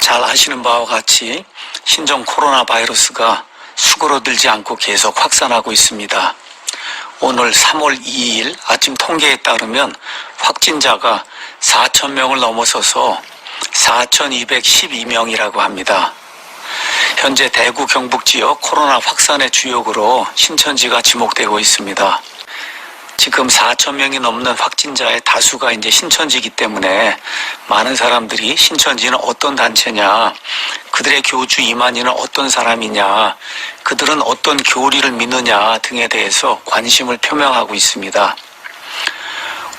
잘 아시는 바와 같이 신종 코로나 바이러스가 수그러들지 않고 계속 확산하고 있습니다. 오늘 3월 2일 아침 통계에 따르면 확진자가 4,000명을 넘어서서 4,212명이라고 합니다. 현재 대구 경북 지역 코로나 확산의 주역으로 신천지가 지목되고 있습니다. 지금 4,000명이 넘는 확진자의 다수가 이제 신천지이기 때문에 많은 사람들이 신천지는 어떤 단체냐, 그들의 교주 이만희는 어떤 사람이냐, 그들은 어떤 교리를 믿느냐 등에 대해서 관심을 표명하고 있습니다.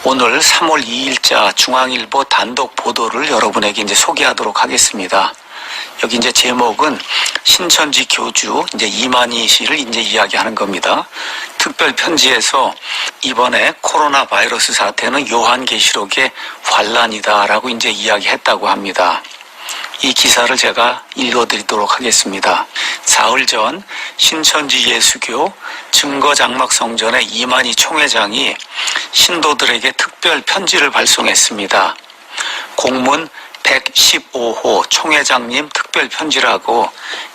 오늘 3월 2일자 중앙일보 단독 보도를 여러분에게 이제 소개하도록 하겠습니다. 여기 이제 제목은 신천지 교주 이제 이만희 씨를 이제 이야기하는 겁니다. 특별 편지에서 이번에 코로나 바이러스 사태는 요한계시록의 환란이다라고 이제 이야기했다고 합니다. 이 기사를 제가 읽어드리도록 하겠습니다. 사흘 전 신천지 예수교 증거장막성전의 이만희 총회장이 신도들에게 특별 편지를 발송했습니다. 공문 115호 총회장님 특별 편지라고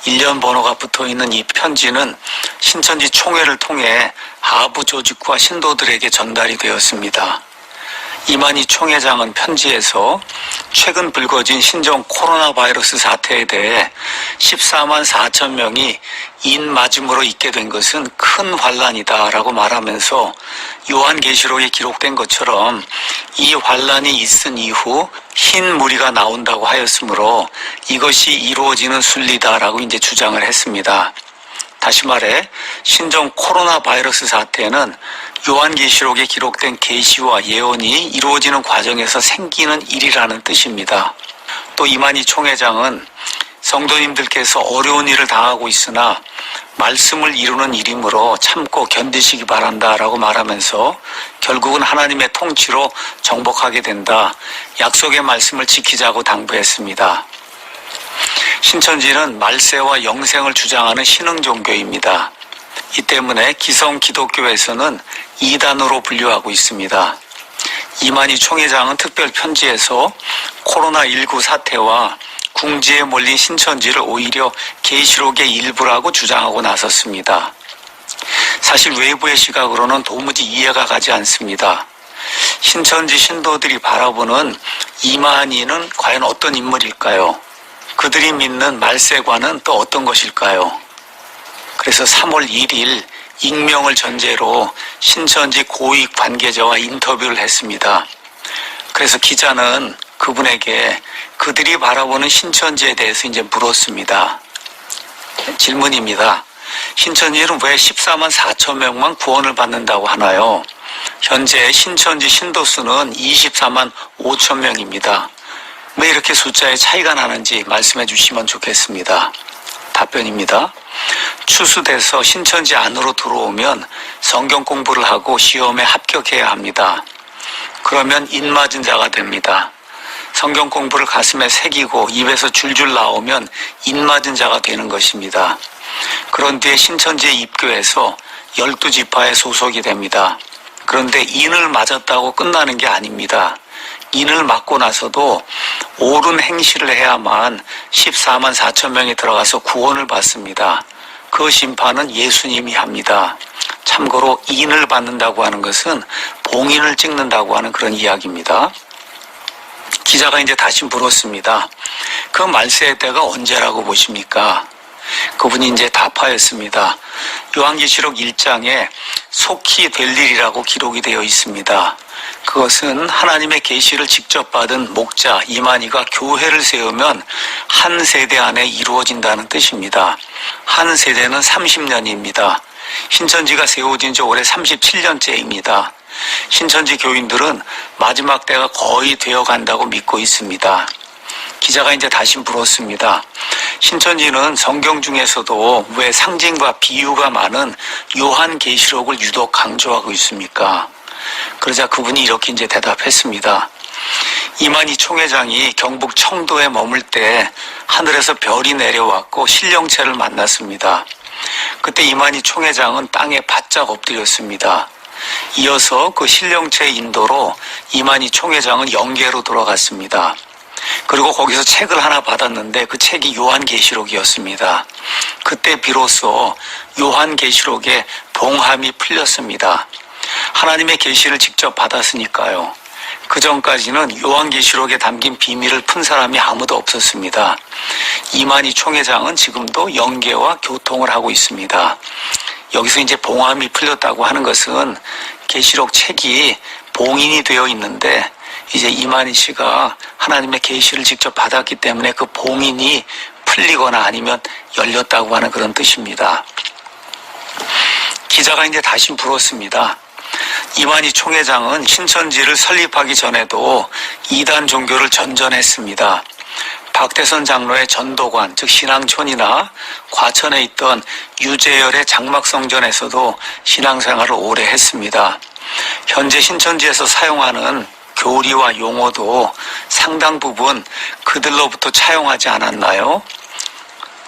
1년 번호가 붙어있는 이 편지는 신천지 총회를 통해 하부 조직과 신도들에게 전달이 되었습니다. 이만희 총회장은 편지에서 최근 불거진 신종 코로나 바이러스 사태에 대해 14만 4천 명이 인맞음으로 있게 된 것은 큰 환란이다라고 말하면서 요한계시록에 기록된 것처럼 이 환란이 있은 이후 흰 무리가 나온다고 하였으므로 이것이 이루어지는 순리다라고 이제 주장을 했습니다. 다시 말해 신종 코로나 바이러스 사태는 요한계시록에 기록된 계시와 예언이 이루어지는 과정에서 생기는 일이라는 뜻입니다. 또 이만희 총회장은 성도님들께서 어려운 일을 당하고 있으나 말씀을 이루는 일이므로 참고 견디시기 바란다라고 말하면서 결국은 하나님의 통치로 정복하게 된다. 약속의 말씀을 지키자고 당부했습니다. 신천지는 말세와 영생을 주장하는 신흥 종교입니다. 이 때문에 기성 기독교에서는 이단으로 분류하고 있습니다. 이만희 총회장은 특별 편지에서 코로나19 사태와 궁지에 몰린 신천지를 오히려 계시록의 일부라고 주장하고 나섰습니다. 사실 외부의 시각으로는 도무지 이해가 가지 않습니다. 신천지 신도들이 바라보는 이만희는 과연 어떤 인물일까요? 그들이 믿는 말세관은 또 어떤 것일까요? 그래서 3월 1일 익명을 전제로 신천지 고위 관계자와 인터뷰를 했습니다. 그래서 기자는 그분에게 그들이 바라보는 신천지에 대해서 이제 물었습니다. 질문입니다. 신천지는 왜 14만 4천 명만 구원을 받는다고 하나요? 현재 신천지 신도 수는 24만 5천 명입니다. 왜 이렇게 숫자의 차이가 나는지 말씀해 주시면 좋겠습니다. 답변입니다. 추수돼서 신천지 안으로 들어오면 성경 공부를 하고 시험에 합격해야 합니다. 그러면 인맞은 자가 됩니다. 성경 공부를 가슴에 새기고 입에서 줄줄 나오면 인맞은 자가 되는 것입니다. 그런 뒤에 신천지에 입교해서 12지파에 소속이 됩니다. 그런데 인을 맞았다고 끝나는 게 아닙니다. 인을 맞고 나서도 옳은 행실을 해야만 14만 4천 명이 들어가서 구원을 받습니다. 그 심판은 예수님이 합니다. 참고로 인을 받는다고 하는 것은 봉인을 찍는다고 하는 그런 이야기입니다. 기자가 이제 다시 물었습니다. 그 말세의 때가 언제라고 보십니까? 그분이 이제 답하였습니다. 요한계시록 1장에 속히 될 일이라고 기록이 되어 있습니다. 그것은 하나님의 계시를 직접 받은 목자 이만희가 교회를 세우면 한 세대 안에 이루어진다는 뜻입니다. 한 세대는 30년입니다. 신천지가 세워진 지 올해 37년째입니다. 신천지 교인들은 마지막 때가 거의 되어 간다고 믿고 있습니다. 기자가 이제 다시 물었습니다. 신천지는 성경 중에서도 왜 상징과 비유가 많은 요한계시록을 유독 강조하고 있습니까? 그러자 그분이 이렇게 이제 대답했습니다. 이만희 총회장이 경북 청도에 머물 때 하늘에서 별이 내려왔고 신령체를 만났습니다. 그때 이만희 총회장은 땅에 바짝 엎드렸습니다. 이어서 그 신령체의 인도로 이만희 총회장은 영계로 돌아갔습니다. 그리고 거기서 책을 하나 받았는데 그 책이 요한계시록이었습니다. 그때 비로소 요한계시록에 봉함이 풀렸습니다. 하나님의 계시를 직접 받았으니까요. 그 전까지는 요한계시록에 담긴 비밀을 푼 사람이 아무도 없었습니다. 이만희 총회장은 지금도 연계와 교통을 하고 있습니다. 여기서 이제 봉함이 풀렸다고 하는 것은 계시록 책이 봉인이 되어 있는데 이제 이만희 씨가 하나님의 계시를 직접 받았기 때문에 그 봉인이 풀리거나 아니면 열렸다고 하는 그런 뜻입니다. 기자가 이제 다시 물었습니다. 이만희 총회장은 신천지를 설립하기 전에도 이단 종교를 전전했습니다. 박대선 장로의 전도관, 즉 신앙촌이나 과천에 있던 유재열의 장막성전에서도 신앙생활을 오래 했습니다. 현재 신천지에서 사용하는 교리와 용어도 상당 부분 그들로부터 차용하지 않았나요?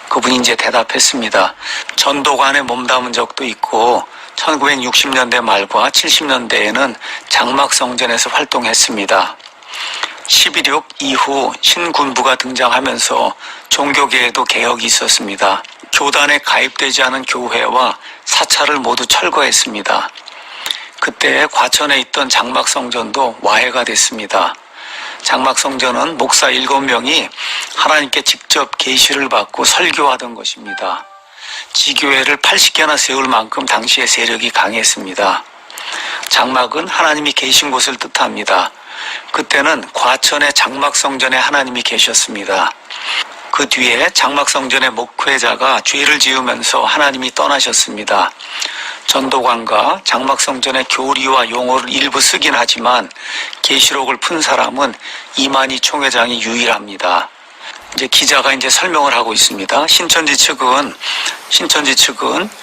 그분이 이제 대답했습니다. 전도관에 몸담은 적도 있고 1960년대 말과 70년대에는 장막성전에서 활동했습니다. 11.6 이후 신군부가 등장하면서 종교계에도 개혁이 있었습니다. 교단에 가입되지 않은 교회와 사찰을 모두 철거했습니다. 그때 과천에 있던 장막성전도 와해가 됐습니다. 장막성전은 목사 7명이 하나님께 직접 계시를 받고 설교하던 것입니다. 지교회를 80개나 세울 만큼 당시에 세력이 강했습니다. 장막은 하나님이 계신 곳을 뜻합니다. 그때는 과천의 장막성전에 하나님이 계셨습니다. 그 뒤에 장막성전의 목회자가 죄를 지으면서 하나님이 떠나셨습니다. 전도관과 장막성전의 교리와 용어를 일부 쓰긴 하지만 계시록을 푼 사람은 이만희 총회장이 유일합니다. 이제 기자가 이제 설명을 하고 있습니다. 신천지 측은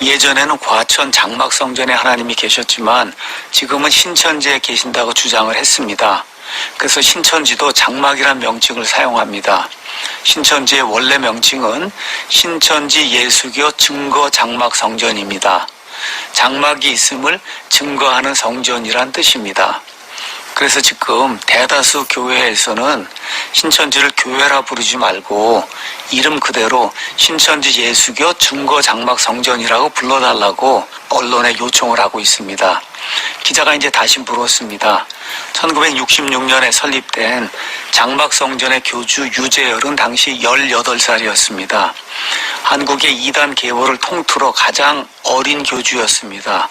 예전에는 과천 장막성전에 하나님이 계셨지만 지금은 신천지에 계신다고 주장을 했습니다. 그래서 신천지도 장막이란 명칭을 사용합니다. 신천지의 원래 명칭은 신천지 예수교 증거 장막 성전입니다. 장막이 있음을 증거하는 성전이란 뜻입니다. 그래서 지금 대다수 교회에서는 신천지를 교회라 부르지 말고 이름 그대로 신천지 예수교 증거 장막 성전이라고 불러달라고 언론에 요청을 하고 있습니다. 기자가 이제 다시 물었습니다. 1966년에 설립된 장막성전의 교주 유재열은 당시 18살이었습니다. 한국의 이단 계보를 통틀어 가장 어린 교주였습니다.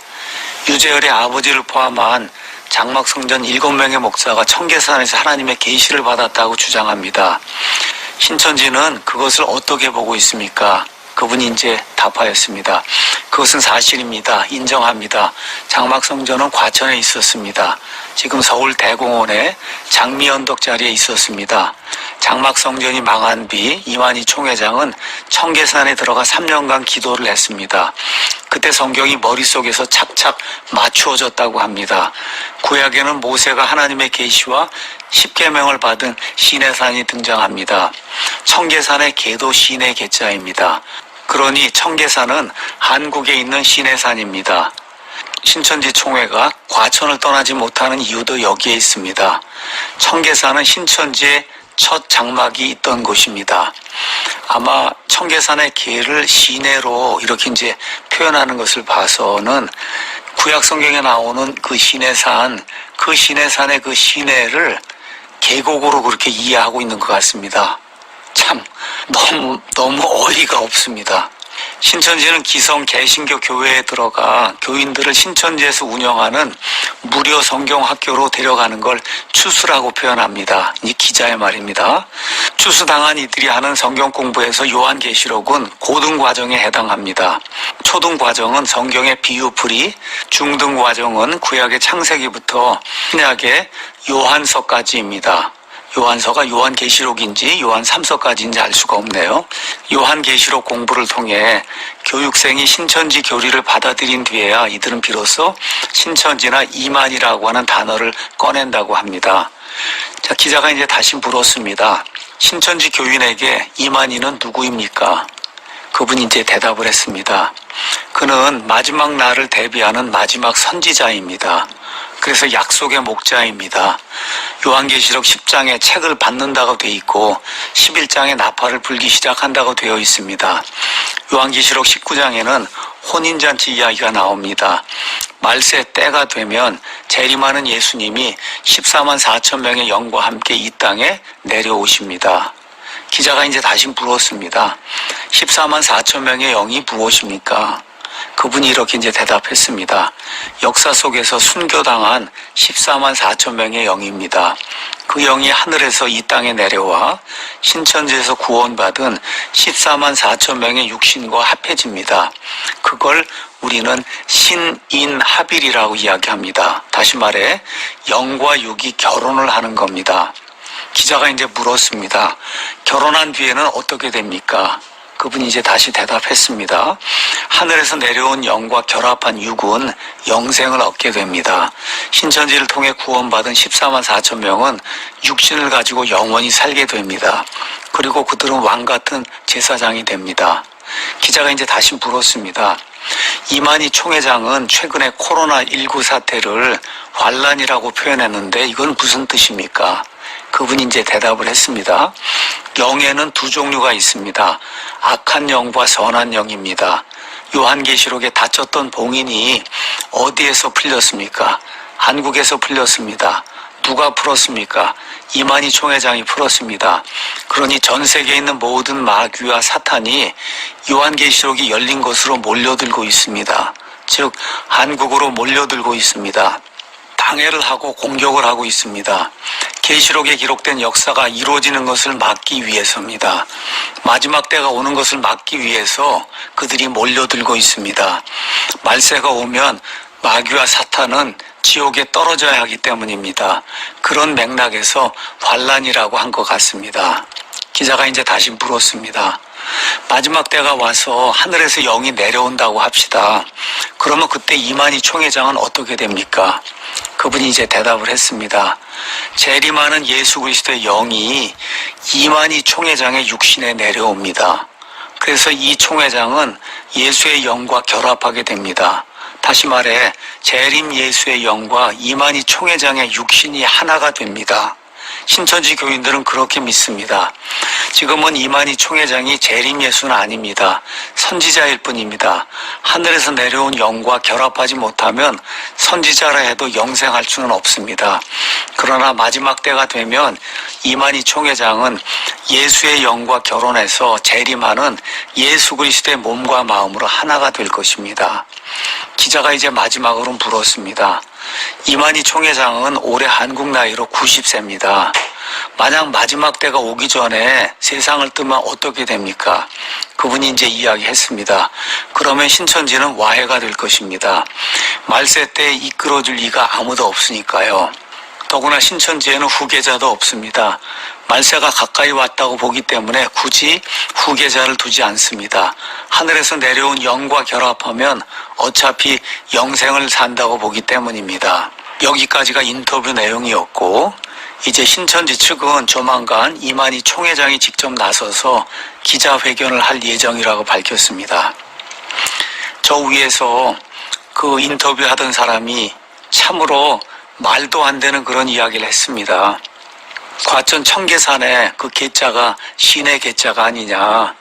유재열의 아버지를 포함한 장막성전 7명의 목사가 청계산에서 하나님의 계시를 받았다고 주장합니다. 신천지는 그것을 어떻게 보고 있습니까? 그분이 이제 답하였습니다. 그것은 사실입니다. 인정합니다. 장막성전은 과천에 있었습니다. 지금 서울 대공원의 장미언덕 자리에 있었습니다. 장막성전이 망한 뒤 이만희 총회장은 청계산에 들어가 3년간 기도를 했습니다. 그때 성경이 머릿속에서 착착 맞추어졌다고 합니다. 구약에는 모세가 하나님의 계시와 십계명을 받은 시내산이 등장합니다. 청계산의 계도 시내 계자입니다. 그러니 청계산은 한국에 있는 시내산입니다. 신천지 총회가 과천을 떠나지 못하는 이유도 여기에 있습니다. 청계산은 신천지의 첫 장막이 있던 곳입니다. 아마 청계산의 계를 시내로 이렇게 이제 표현하는 것을 봐서는 구약 성경에 나오는 그 시내산의 그 시내를 계곡으로 그렇게 이해하고 있는 것 같습니다. 참 너무 어이가 없습니다. 신천지는 기성 개신교 교회에 들어가 교인들을 신천지에서 운영하는 무료 성경학교로 데려가는 걸 추수라고 표현합니다. 이 기자의 말입니다. 추수당한 이들이 하는 성경 공부에서 요한계시록은 고등과정에 해당합니다. 초등과정은 성경의 비유풀이, 중등과정은 구약의 창세기부터 신약의 요한서까지입니다. 요한서가 요한계시록인지 요한 3서까지인지 알 수가 없네요. 요한계시록 공부를 통해 교육생이 신천지 교리를 받아들인 뒤에야 이들은 비로소 신천지나 이만이라고 하는 단어를 꺼낸다고 합니다. 자, 기자가 이제 다시 물었습니다. 신천지 교인에게 이만희는 누구입니까? 그분이 이제 대답을 했습니다. 그는 마지막 날을 대비하는 마지막 선지자입니다. 그래서 약속의 목자입니다. 요한계시록 10장에 책을 받는다고 되어 있고 11장에 나팔을 불기 시작한다고 되어 있습니다. 요한계시록 19장에는 혼인잔치 이야기가 나옵니다. 말세 때가 되면 재림하는 예수님이 14만 4천 명의 영과 함께 이 땅에 내려오십니다. 기자가 이제 다시 물었습니다. 14만 4천 명의 영이 무엇입니까? 그분이 이렇게 이제 대답했습니다. 역사 속에서 순교당한 14만 4천 명의 영입니다. 그 영이 하늘에서 이 땅에 내려와 신천지에서 구원받은 14만 4천 명의 육신과 합해집니다. 그걸 우리는 신인합일이라고 이야기합니다. 다시 말해 영과 육이 결혼을 하는 겁니다. 기자가 이제 물었습니다. 결혼한 뒤에는 어떻게 됩니까? 그분이 이제 다시 대답했습니다. 하늘에서 내려온 영과 결합한 육은 영생을 얻게 됩니다. 신천지를 통해 구원받은 14만 4천 명은 육신을 가지고 영원히 살게 됩니다. 그리고 그들은 왕같은 제사장이 됩니다. 기자가 이제 다시 물었습니다. 이만희 총회장은 최근에 코로나19 사태를 환란이라고 표현했는데 이건 무슨 뜻입니까? 그분이 이제 대답을 했습니다. 영에는 두 종류가 있습니다. 악한 영과 선한 영입니다. 요한계시록에 다쳤던 봉인이 어디에서 풀렸습니까? 한국에서 풀렸습니다. 누가 풀었습니까? 이만희 총회장이 풀었습니다. 그러니 전 세계에 있는 모든 마귀와 사탄이 요한계시록이 열린 것으로 몰려들고 있습니다. 즉 한국으로 몰려들고 있습니다. 방해를 하고 공격을 하고 있습니다. 계시록에 기록된 역사가 이루어지는 것을 막기 위해서입니다. 마지막 때가 오는 것을 막기 위해서 그들이 몰려들고 있습니다. 말세가 오면 마귀와 사탄은 지옥에 떨어져야 하기 때문입니다. 그런 맥락에서 환란이라고 한 것 같습니다. 기자가 이제 다시 물었습니다. 마지막 때가 와서 하늘에서 영이 내려온다고 합시다. 그러면 그때 이만희 총회장은 어떻게 됩니까? 그분이 이제 대답을 했습니다. 재림하는 예수 그리스도의 영이 이만희 총회장의 육신에 내려옵니다. 그래서 이 총회장은 예수의 영과 결합하게 됩니다. 다시 말해 재림 예수의 영과 이만희 총회장의 육신이 하나가 됩니다. 신천지 교인들은 그렇게 믿습니다. 지금은 이만희 총회장이 재림 예수는 아닙니다. 선지자일 뿐입니다. 하늘에서 내려온 영과 결합하지 못하면 선지자라 해도 영생할 수는 없습니다. 그러나 마지막 때가 되면 이만희 총회장은 예수의 영과 결혼해서 재림하는 예수 그리스도의 몸과 마음으로 하나가 될 것입니다. 기자가 이제 마지막으로 물었습니다. 이만희 총회장은 올해 한국 나이로 90세입니다. 만약 마지막 때가 오기 전에 세상을 뜨면 어떻게 됩니까? 그분이 이제 이야기했습니다. 그러면 신천지는 와해가 될 것입니다. 말세 때 이끌어줄 이가 아무도 없으니까요. 더구나 신천지에는 후계자도 없습니다. 말세가 가까이 왔다고 보기 때문에 굳이 후계자를 두지 않습니다. 하늘에서 내려온 영과 결합하면 어차피 영생을 산다고 보기 때문입니다. 여기까지가 인터뷰 내용이었고 이제 신천지 측은 조만간 이만희 총회장이 직접 나서서 기자회견을 할 예정이라고 밝혔습니다. 저 위에서 그 인터뷰하던 사람이 참으로 말도 안 되는 그런 이야기를 했습니다. 과천 청계산에 그 계자가 신의 계자가 아니냐.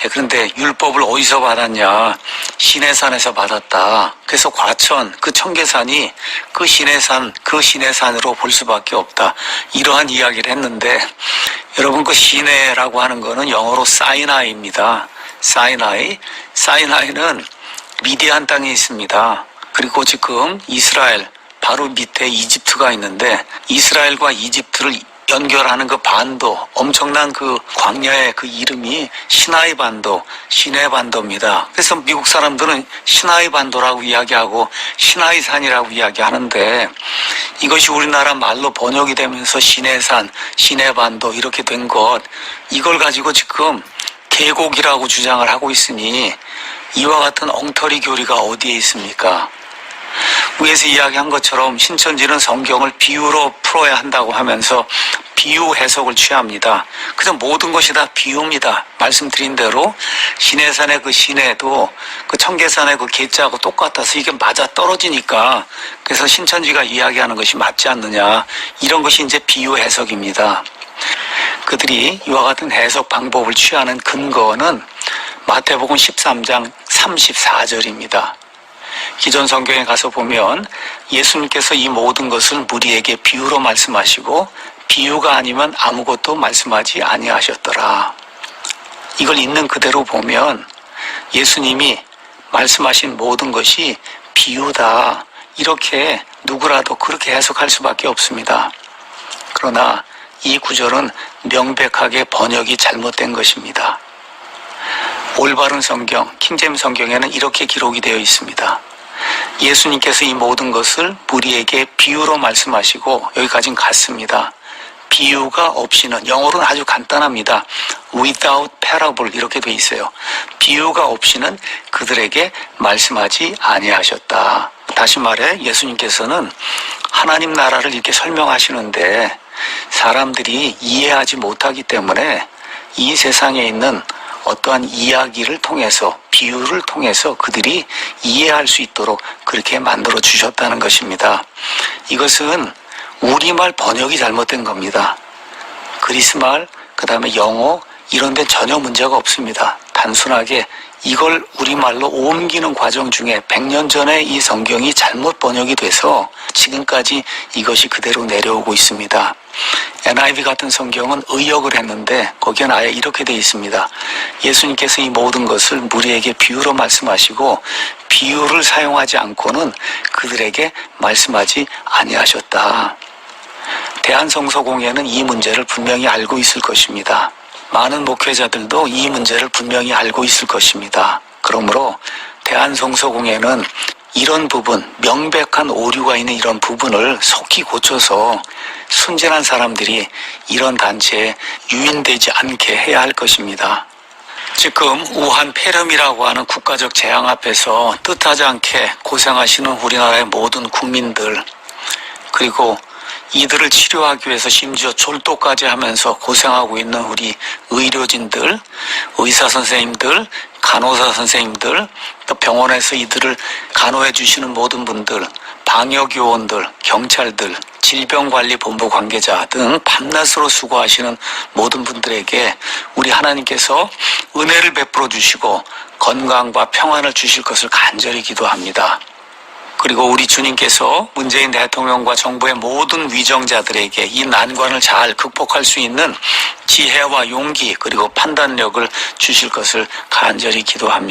그런데 율법을 어디서 받았냐. 시내산에서 받았다. 그래서 과천 그 청계산이 그 시내산으로 볼 수밖에 없다. 이러한 이야기를 했는데 여러분 그 시내라고 하는 거는 영어로 사이나이입니다. 사이나이는 미디안 땅에 있습니다. 그리고 지금 이스라엘 바로 밑에 이집트가 있는데 이스라엘과 이집트를 연결하는 그 반도, 엄청난 그 광야의 그 이름이 시나이 반도, 시내 반도입니다. 그래서 미국 사람들은 시나이 반도라고 이야기하고 시나이 산이라고 이야기하는데 이것이 우리나라 말로 번역이 되면서 시내산, 시내 반도 이렇게 된 것, 이걸 가지고 지금 계곡이라고 주장을 하고 있으니 이와 같은 엉터리 교리가 어디에 있습니까? 위에서 이야기한 것처럼 신천지는 성경을 비유로 풀어야 한다고 하면서 비유 해석을 취합니다. 그래서 모든 것이 다 비유입니다. 말씀드린 대로 시내산의 그 시내도 그 청계산의 그 계자하고 똑같아서 이게 맞아 떨어지니까 그래서 신천지가 이야기하는 것이 맞지 않느냐, 이런 것이 이제 비유 해석입니다. 그들이 이와 같은 해석 방법을 취하는 근거는 마태복음 13장 34절입니다. 기존 성경에 가서 보면 예수님께서 이 모든 것을 무리에게 비유로 말씀하시고 비유가 아니면 아무것도 말씀하지 아니하셨더라. 이걸 있는 그대로 보면 예수님이 말씀하신 모든 것이 비유다, 이렇게 누구라도 그렇게 해석할 수밖에 없습니다. 그러나 이 구절은 명백하게 번역이 잘못된 것입니다. 올바른 성경, 킹제임스 성경에는 이렇게 기록이 되어 있습니다. 예수님께서 이 모든 것을 무리에게 비유로 말씀하시고, 여기까지는 같습니다. 비유가 없이는, 영어로는 아주 간단합니다. without parable 이렇게 되어 있어요. 비유가 없이는 그들에게 말씀하지 아니하셨다. 다시 말해 예수님께서는 하나님 나라를 이렇게 설명하시는데 사람들이 이해하지 못하기 때문에 이 세상에 있는 어떠한 이야기를 통해서, 비유를 통해서 그들이 이해할 수 있도록 그렇게 만들어 주셨다는 것입니다. 이것은 우리말 번역이 잘못된 겁니다. 그리스말, 그 다음에 영어 이런 데는 전혀 문제가 없습니다. 단순하게 이걸 우리말로 옮기는 과정 중에 100년 전에 이 성경이 잘못 번역이 돼서 지금까지 이것이 그대로 내려오고 있습니다. NIV 같은 성경은 의역을 했는데 거기는 아예 이렇게 되어 있습니다. 예수님께서 이 모든 것을 무리에게 비유로 말씀하시고 비유를 사용하지 않고는 그들에게 말씀하지 아니하셨다. 대한성서공회는 이 문제를 분명히 알고 있을 것입니다. 많은 목회자들도 이 문제를 분명히 알고 있을 것입니다. 그러므로 대한성서공회는 이런 부분, 명백한 오류가 있는 이런 부분을 속히 고쳐서 순진한 사람들이 이런 단체에 유인되지 않게 해야 할 것입니다. 지금 우한 폐렴이라고 하는 국가적 재앙 앞에서 뜻하지 않게 고생하시는 우리나라의 모든 국민들, 그리고 이들을 치료하기 위해서 심지어 졸도까지 하면서 고생하고 있는 우리 의료진들, 의사 선생님들, 간호사 선생님들, 또 병원에서 이들을 간호해 주시는 모든 분들, 방역요원들, 경찰들, 질병관리본부 관계자 등 밤낮으로 수고하시는 모든 분들에게 우리 하나님께서 은혜를 베풀어 주시고 건강과 평안을 주실 것을 간절히 기도합니다. 그리고 우리 주님께서 문재인 대통령과 정부의 모든 위정자들에게 이 난관을 잘 극복할 수 있는 지혜와 용기 그리고 판단력을 주실 것을 간절히 기도합니다.